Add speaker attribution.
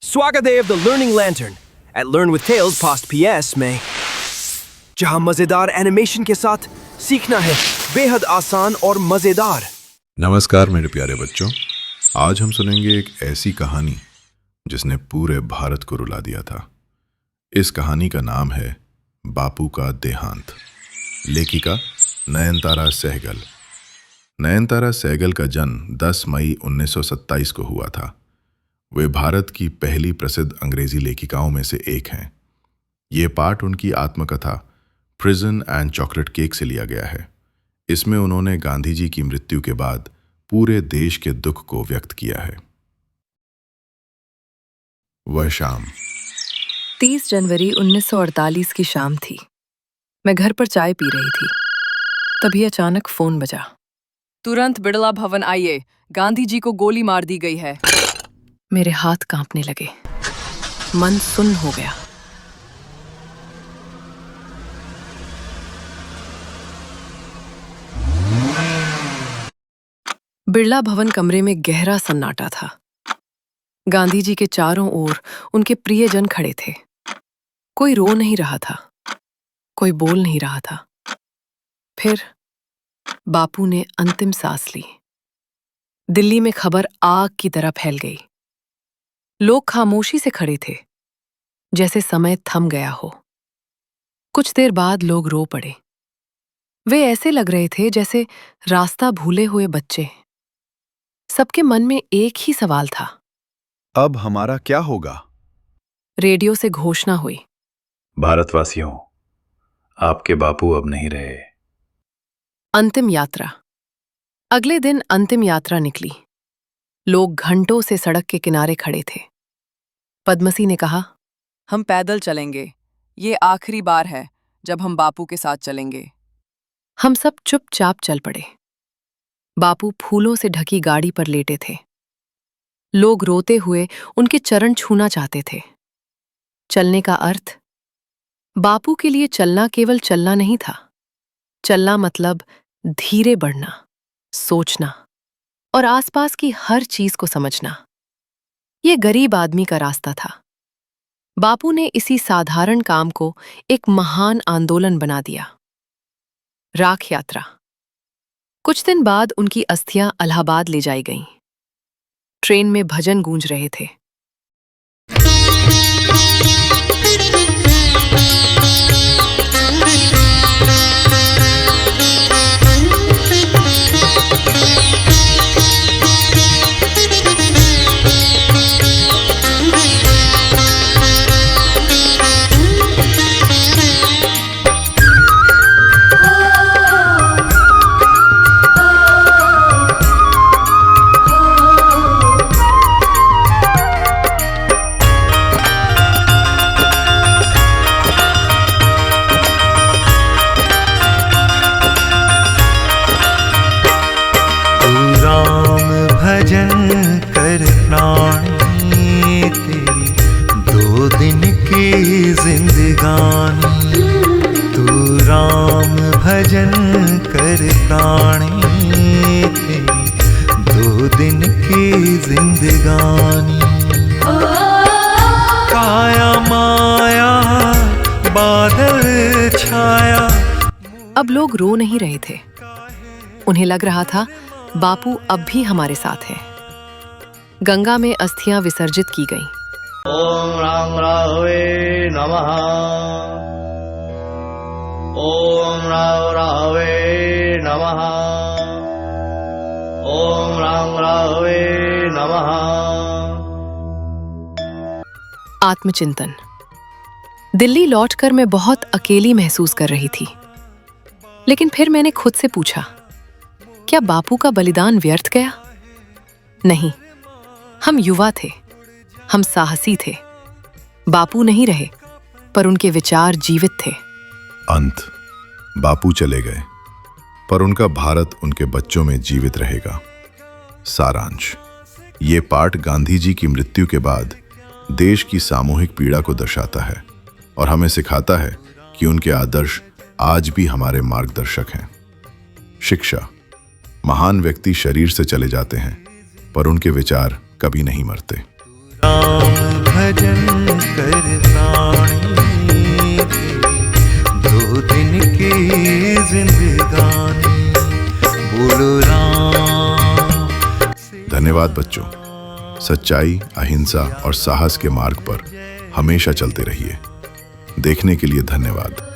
Speaker 1: स्वागत the learning lantern at learn with tales पास्ट पीएस में, जहां मजेदार एनिमेशन के साथ सीखना है बेहद आसान और मजेदार।
Speaker 2: नमस्कार मेरे प्यारे बच्चों, आज हम सुनेंगे एक ऐसी कहानी जिसने पूरे भारत को रुला दिया था। इस कहानी का नाम है बापू का देहांत। लेखिका नयनतारा सहगल। नयनतारा सहगल का जन्म 10 मई 1927 को हुआ था। वे भारत की पहली प्रसिद्ध अंग्रेजी लेखिकाओं में से एक हैं। ये पाठ उनकी आत्मकथा प्रिजन एंड चॉकलेट केक से लिया गया है। इसमें उन्होंने गांधी जी की मृत्यु के बाद पूरे देश के दुख को व्यक्त किया है। वह शाम
Speaker 3: 30 जनवरी 1948 की शाम थी। मैं घर पर चाय पी रही थी, तभी अचानक फोन बजा।
Speaker 4: तुरंत बिड़ला भवन आइए, गांधी जी को गोली मार दी गई है।
Speaker 3: मेरे हाथ कांपने लगे, मन सुन्न हो गया। बिड़ला भवन कमरे में गहरा सन्नाटा था। गांधी जी के चारों ओर उनके प्रियजन खड़े थे। कोई रो नहीं रहा था, कोई बोल नहीं रहा था। फिर बापू ने अंतिम सांस ली। दिल्ली में खबर आग की तरह फैल गई। लोग खामोशी से खड़े थे, जैसे समय थम गया हो। कुछ देर बाद लोग रो पड़े। वे ऐसे लग रहे थे जैसे रास्ता भूले हुए बच्चे। सबके मन में एक ही सवाल था,
Speaker 5: अब हमारा क्या होगा?
Speaker 3: रेडियो से घोषणा हुई,
Speaker 6: भारतवासियों, आपके बापू अब नहीं रहे।
Speaker 3: अंतिम यात्रा। अगले दिन अंतिम यात्रा निकली। लोग घंटों से सड़क के किनारे खड़े थे। पद्मसी ने कहा,
Speaker 4: हम पैदल चलेंगे। ये आखिरी बार है जब हम बापू के साथ चलेंगे।
Speaker 3: हम सब चुपचाप चल पड़े। बापू फूलों से ढकी गाड़ी पर लेटे थे। लोग रोते हुए उनके चरण छूना चाहते थे। चलने का अर्थ, बापू के लिए चलना केवल चलना नहीं था। चलना मतलब धीरे बढ़ना, सोचना और आसपास की हर चीज को समझना। ये गरीब आदमी का रास्ता था। बापू ने इसी साधारण काम को एक महान आंदोलन बना दिया। राख यात्रा। कुछ दिन बाद उनकी अस्थियां इलाहाबाद ले जाई गईं। ट्रेन में भजन गूंज रहे थे।
Speaker 7: भजन कर प्राणी तेरी 2 दिन की जिंदगानी। काया माया बादल छाया।
Speaker 3: अब लोग रो नहीं रहे थे। उन्हें लग रहा था बापू अब भी हमारे साथ है। गंगा में अस्थियां विसर्जित की गईं।
Speaker 8: ओम राम रावे नमः। ओम राव रावे नमः। ओम राम रावे नमः।
Speaker 3: आत्मचिंतन। दिल्ली लौटकर मैं बहुत अकेली महसूस कर रही थी। लेकिन फिर मैंने खुद से पूछा, क्या बापू का बलिदान व्यर्थ गया? नहीं, हम युवा थे, हम साहसी थे। बापू नहीं रहे, पर उनके विचार जीवित थे।
Speaker 2: अंत। बापू चले गए, पर उनका भारत उनके बच्चों में जीवित रहेगा। सारांश। ये पाठ गांधी जी की मृत्यु के बाद देश की सामूहिक पीड़ा को दर्शाता है और हमें सिखाता है कि उनके आदर्श आज भी हमारे मार्गदर्शक हैं। शिक्षा। महान व्यक्ति शरीर से चले जाते हैं, पर उनके विचार कभी नहीं मरते। धन्यवाद बच्चों। सच्चाई, अहिंसा और साहस के मार्ग पर हमेशा चलते रहिए। देखने के लिए धन्यवाद।